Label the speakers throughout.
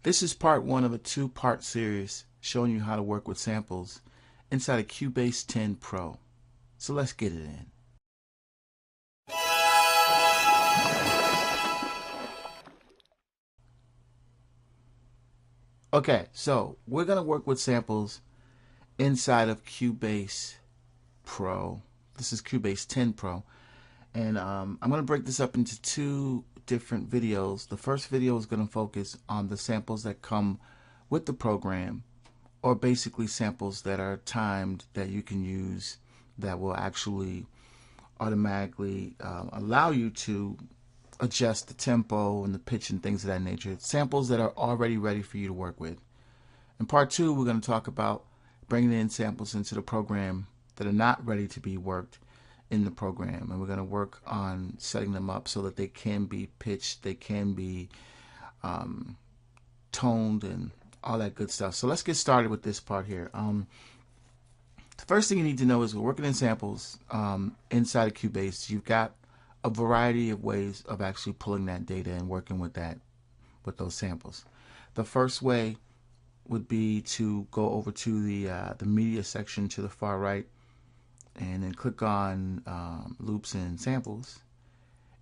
Speaker 1: This is part one of a two-part series showing you how to work with samples inside of Cubase 10 Pro. So let's get it in. Okay, so we're going to work with samples inside of Cubase Pro. This is Cubase 10 Pro. And I'm going to break this up into two different videos. The first video is going to focus on the samples that come with the program, or basically samples that are timed that you can use that will actually automatically allow you to adjust the tempo and the pitch and things of that nature. Samples that are already ready for you to work with. In part two, we're going to talk about bringing in samples into the program that are not ready to be worked in the program, and we're going to work on setting them up so that they can be pitched, they can be toned, and all that good stuff. So let's get started with this part here. The first thing you need to know is we're working in samples inside of Cubase. You've got a variety of ways of actually pulling that data and working with that, with those samples. The first way would be to go over to the media section to the far right, and then click on loops and samples,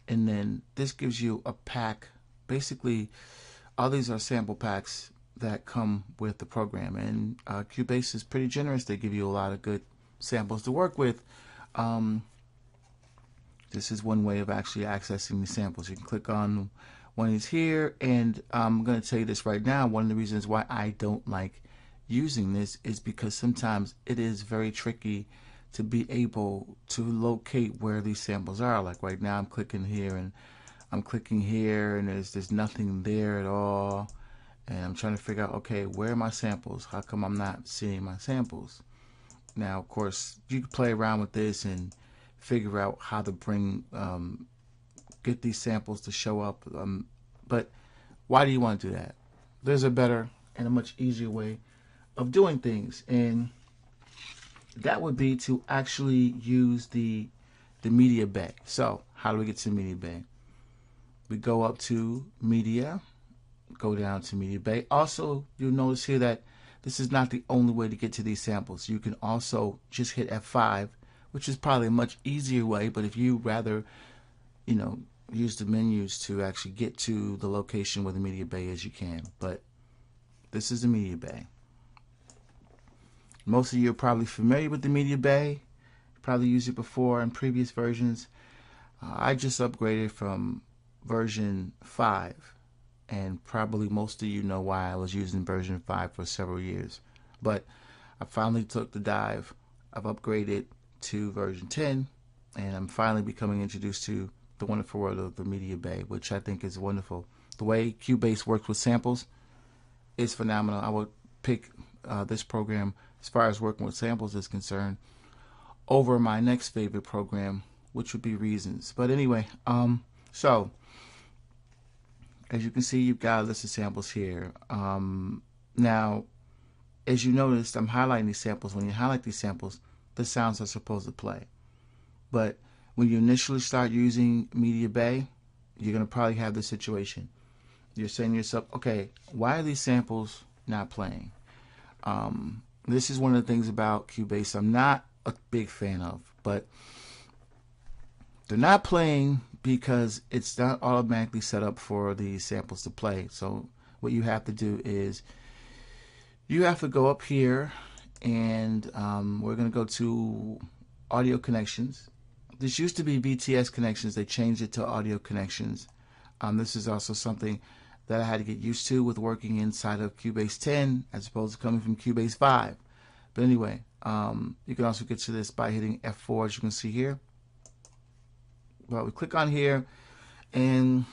Speaker 1: and then this gives you a pack. Basically, all these are sample packs that come with the program, and Cubase is pretty generous. They give you a lot of good samples to work with. This is one way of actually accessing the samples. You can click on one is here, and I'm going to tell you this right now. One of the reasons why I don't like using this is because sometimes it is very tricky to be able to locate where these samples are. Like right now I'm clicking here and I'm clicking here, and there's nothing there at all, and I'm trying to figure out, okay, where are my samples? How come I'm not seeing my samples? Now of course you can play around with this and figure out how to bring get these samples to show up, but why do you want to do that? There's a better and a much easier way of doing things, and that would be to actually use the media bay. So how do we get to media bay? We go up to media, go down to media bay. Also, you'll notice here that this is not the only way to get to these samples. You can also just hit F5, which is probably a much easier way, but if you rather, use the menus to actually get to the location where the media bay is, you can. But this is the media bay. Most of you are probably familiar with the media bay. Probably used it before in previous versions. I just upgraded from version 5, and probably most of you know why I was using version 5 for several years. But I finally took the dive. I've upgraded to version 10, and I'm finally becoming introduced to the wonderful world of the media bay, which I think is wonderful. The way Cubase works with samples is phenomenal. I would pick this program, as far as working with samples is concerned, over my next favorite program, which would be Reasons. But anyway, so as you can see, you've got a list of samples here. Now, as you noticed, I'm highlighting these samples. When you highlight these samples, the sounds are supposed to play. But when you initially start using media bay, you're going to probably have this situation. You're saying to yourself, okay, why are these samples not playing? This is one of the things about Cubase I'm not a big fan of, but they're not playing because it's not automatically set up for these samples to play. So what you have to do is you have to go up here, and we're going to go to audio connections. This used to be VTS connections. They changed it to audio connections. This is also something that I had to get used to with working inside of Cubase 10 as opposed to coming from Cubase 5. But anyway, you can also get to this by hitting F4, as you can see here. Well, we click on here, and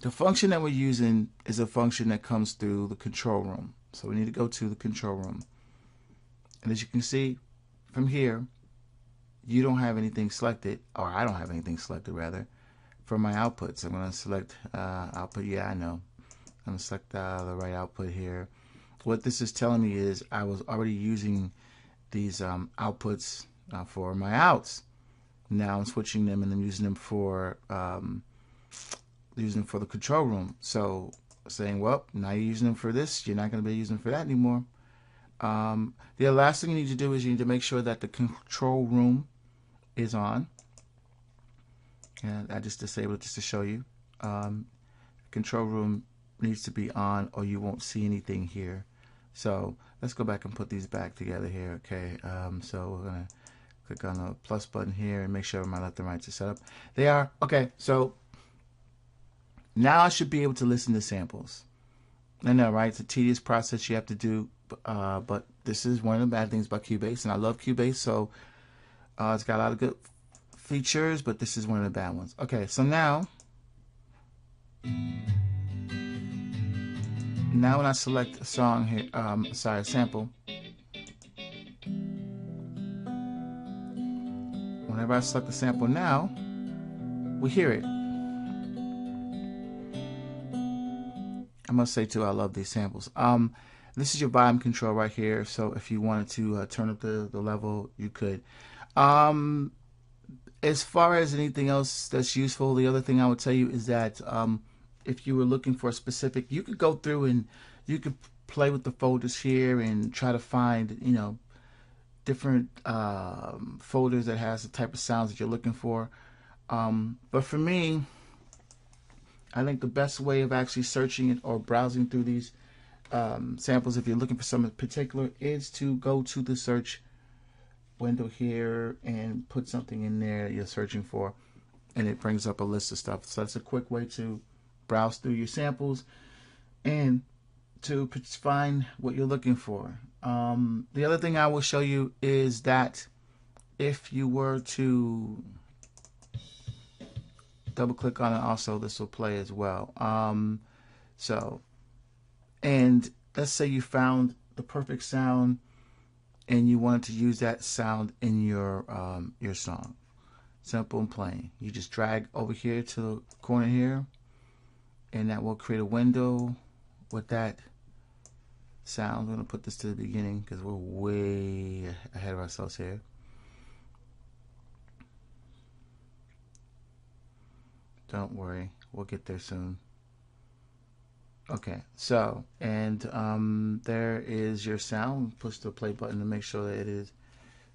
Speaker 1: the function that we're using is a function that comes through the control room. So we need to go to the control room. And as you can see from here, you don't have anything selected, or I don't have anything selected rather, for my outputs. I'm going to select output. Yeah, I know. I'm going to select the right output here. What this is telling me is I was already using these outputs for my outs. Now I'm switching them, and I'm using them for the control room. So saying, well, now you're using them for this, you're not going to be using them for that anymore. The last thing you need to do is you need to make sure that the control room is on. And I just disabled it just to show you. Control room needs to be on or you won't see anything here. So let's go back and put these back together here. Okay, so we're gonna click on the plus button here and make sure my left and right are set up. They are. Okay, so now I should be able to listen to samples. I know, right? It's a tedious process you have to do, but this is one of the bad things about Cubase, and I love Cubase, so it's got a lot of good features, but this is one of the bad ones. Okay, so now when I select a song here, sorry, a sample, whenever I select the sample now, we hear it. I must say too, I love these samples. This is your volume control right here, so if you wanted to turn up the level, you could. As far as anything else that's useful, the other thing I would tell you is that if you were looking for a specific, you could go through and you could play with the folders here and try to find, you know, different folders that has the type of sounds that you're looking for. But for me, I think the best way of actually searching it or browsing through these samples, if you're looking for something particular, is to go to the search window here and put something in there you're searching for, and it brings up a list of stuff. So that's a quick way to browse through your samples and to find what you're looking for. The other thing I will show you is that if you were to double click on it, also this will play as well. And let's say you found the perfect sound and you wanted to use that sound in your song. Simple and plain. You just drag over here to the corner here, and that will create a window with that sound. We're going to put this to the beginning because we're way ahead of ourselves here. Don't worry, we'll get there soon. Okay, so, and there is your sound. Push the play button to make sure that it is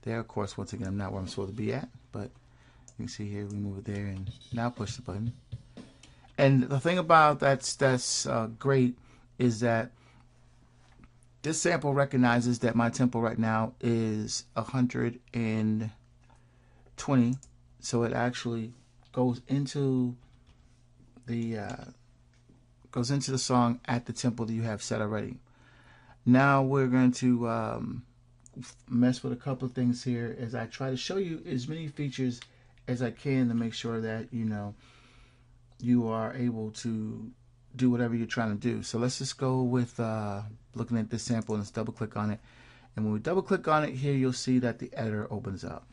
Speaker 1: there. Of course, once again, I'm not where I'm supposed to be at, but you can see here, we move it there, and now push the button. And the thing about that's great is that this sample recognizes that my tempo right now is 120, so it actually goes into the song at the tempo that you have set already. Now we're going to mess with a couple of things here as I try to show you as many features as I can to make sure that you are able to do whatever you're trying to do. So let's just go with looking at this sample and let's double click on it. And when we double click on it here, you'll see that the editor opens up.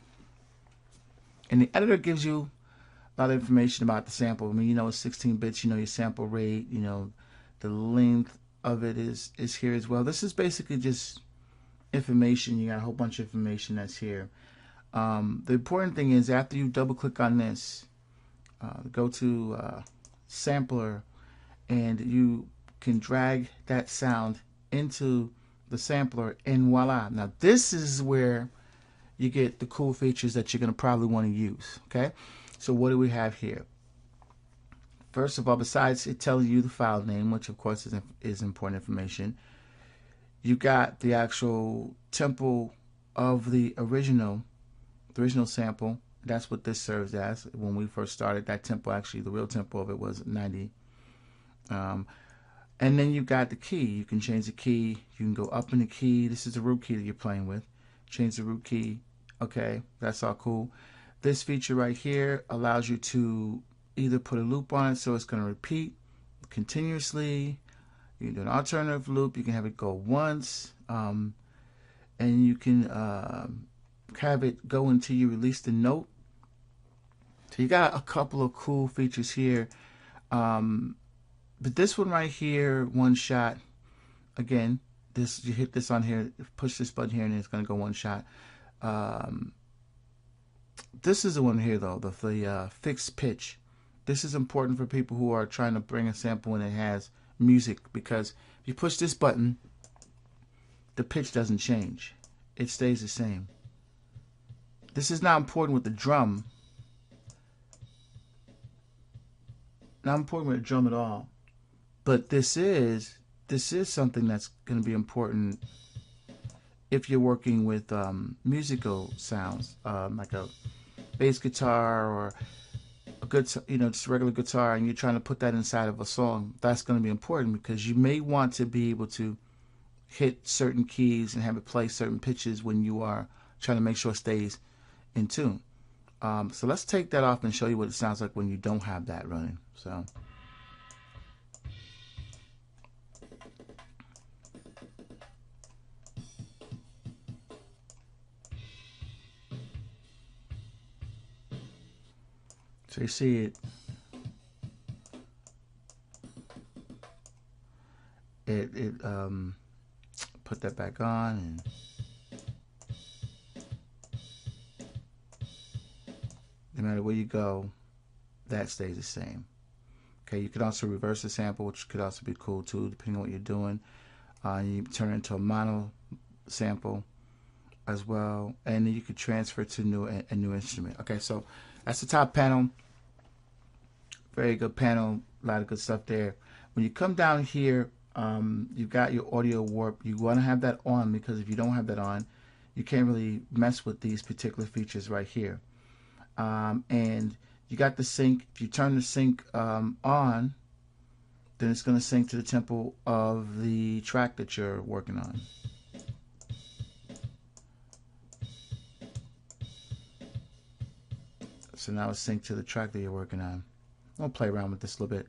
Speaker 1: And the editor gives you a lot of information about the sample. I mean, you know, it's 16 bits, you know, your sample rate, you know, the length of it is here as well. This is basically just information. You got a whole bunch of information that's here. The important thing is after you double click on this, go to sampler, and you can drag that sound into the sampler, and voila. Now this is where you get the cool features that you're going to probably want to use. Okay, so what do we have here? First of all, besides it telling you the file name, which of course is important information, you got the actual tempo of the original sample. That's what this serves as. When we first started, that tempo, actually the real tempo of it was 90. And then you got the key. You can change the key. You can go up in the key. This is the root key that you're playing with. Change the root key. Okay, that's all cool. This feature right here allows you to either put a loop on it, so it's going to repeat continuously. You can do an alternative loop. You can have it go once, and you can have it go until you release the note. So you got a couple of cool features here. But this one right here, one shot, again, this, you hit this on here, push this button here, and it's going to go one shot. This is the one here, though, the fixed pitch. This is important for people who are trying to bring a sample and it has music, because if you push this button, the pitch doesn't change. It stays the same. This is not important with the drum. Not important with the drum at all. But this is something that's going to be important if you're working with musical sounds, like a bass guitar or a good, just a regular guitar, and you're trying to put that inside of a song. That's going to be important because you may want to be able to hit certain keys and have it play certain pitches when you are trying to make sure it stays in tune. So let's take that off and show you what it sounds like when you don't have that running. So you see it put that back on, and no matter where you go, that stays the same. Okay, you could also reverse the sample, which could also be cool too, depending on what you're doing. You turn it into a mono sample as well, and then you could transfer it to a new instrument. Okay, so that's the top panel. Very good panel, a lot of good stuff there. When you come down here, you've got your audio warp. You want to have that on, because if you don't have that on, you can't really mess with these particular features right here. And you got the sync. If you turn the sync on, then it's going to sync to the tempo of the track that you're working on. So now it's synced to the track that you're working on. I'll play around with this a little bit.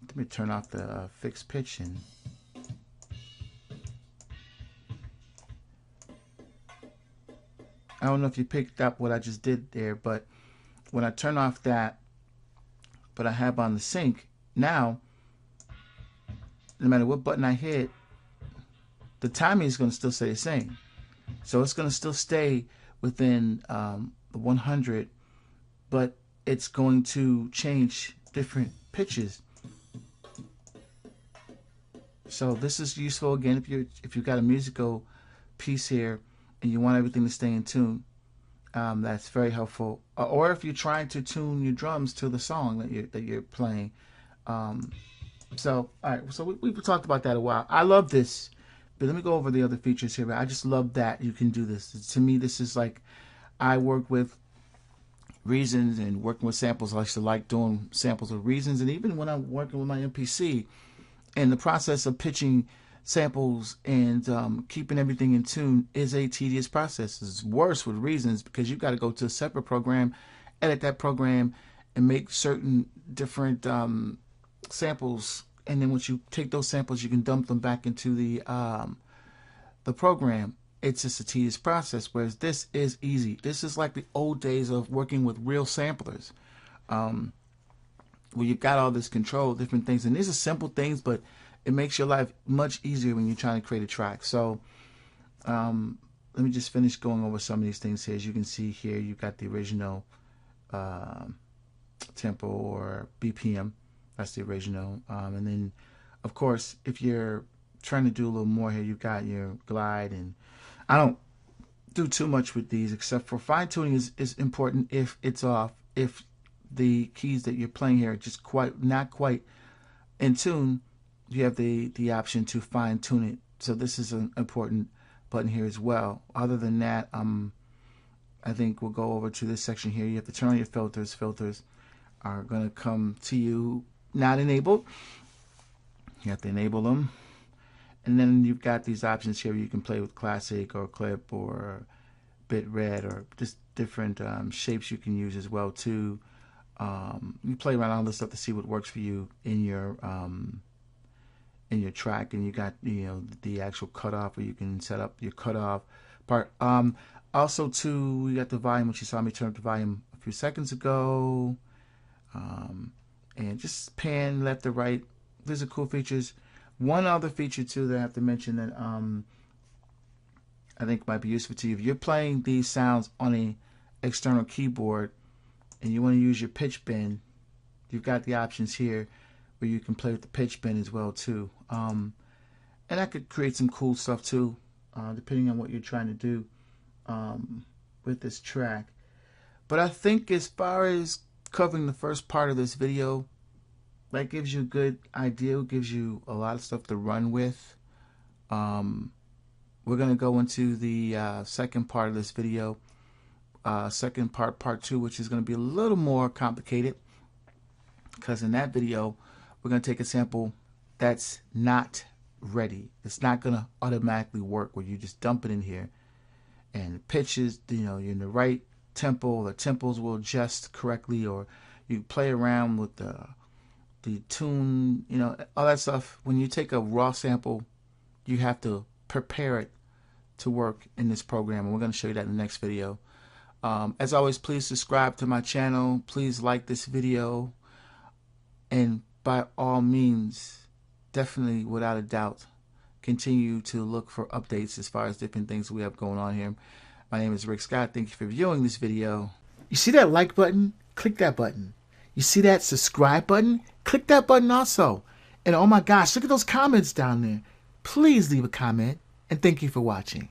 Speaker 1: Let me turn off the fixed pitch, and I don't know if you picked up what I just did there, but when I turn off that, but I have on the sync, now no matter what button I hit, the timing is going to still stay the same. So it's going to still stay within the 100, but it's going to change different pitches. So this is useful again if you've got a musical piece here and you want everything to stay in tune. That's very helpful. Or if you're trying to tune your drums to the song that you're playing. So all right, so we've talked about that a while. I love this, but let me go over the other features here. I just love that you can do this. To me, this is like, I work with Reasons and working with samples. I used to like doing samples of Reasons, and even when I'm working with my MPC, and the process of pitching samples and keeping everything in tune is a tedious process. It's worse with Reasons because you've got to go to a separate program, edit that program, and make certain different samples. And then once you take those samples, you can dump them back into the program. It's just a tedious process, whereas this is easy. This is like the old days of working with real samplers, where you've got all this control, different things. And these are simple things, but it makes your life much easier when you're trying to create a track. So let me just finish going over some of these things here. As you can see here, you've got the original tempo or BPM. That's the original. And then, of course, if you're trying to do a little more here, you've got your glide. And I don't do too much with these, except for fine-tuning is important if it's off. If the keys that you're playing here are just not quite in tune, you have the option to fine-tune it. So this is an important button here as well. Other than that, I think we'll go over to this section here. You have to turn on your filters. Filters are going to come to you not enabled. You have to enable them. And then you've got these options here. You can play with classic or clip or bit red or just different shapes you can use as well too. You play around all this stuff to see what works for you in your track, and you got the actual cutoff where you can set up your cutoff part. Also too, you got the volume, which you saw me turn up the volume a few seconds ago, and just pan left to right. These are cool features. One other feature too that I have to mention that I think might be useful to you. If you're playing these sounds on a external keyboard and you want to use your pitch bend, you've got the options here where you can play with the pitch bend as well too. And that could create some cool stuff too, depending on what you're trying to do with this track. But I think as far as covering the first part of this video, that gives you a good idea, gives you a lot of stuff to run with. We're going to go into the second part of this video, second part, part 2, which is going to be a little more complicated, because in that video we're going to take a sample that's not ready. It's not going to automatically work where you just dump it in here and the pitches, you're in the right tempo, the tempos will adjust correctly, or you play around with the tune, all that stuff. When you take a raw sample, you have to prepare it to work in this program, and we're going to show you that in the next video. As always, please subscribe to my channel, please like this video, and by all means, definitely without a doubt, continue to look for updates as far as different things we have going on here. My name is Rick Scott. Thank you for viewing this video. You see that like button? Click that button. You see that subscribe button? Click that button also. And oh my gosh, look at those comments down there. Please leave a comment, and thank you for watching.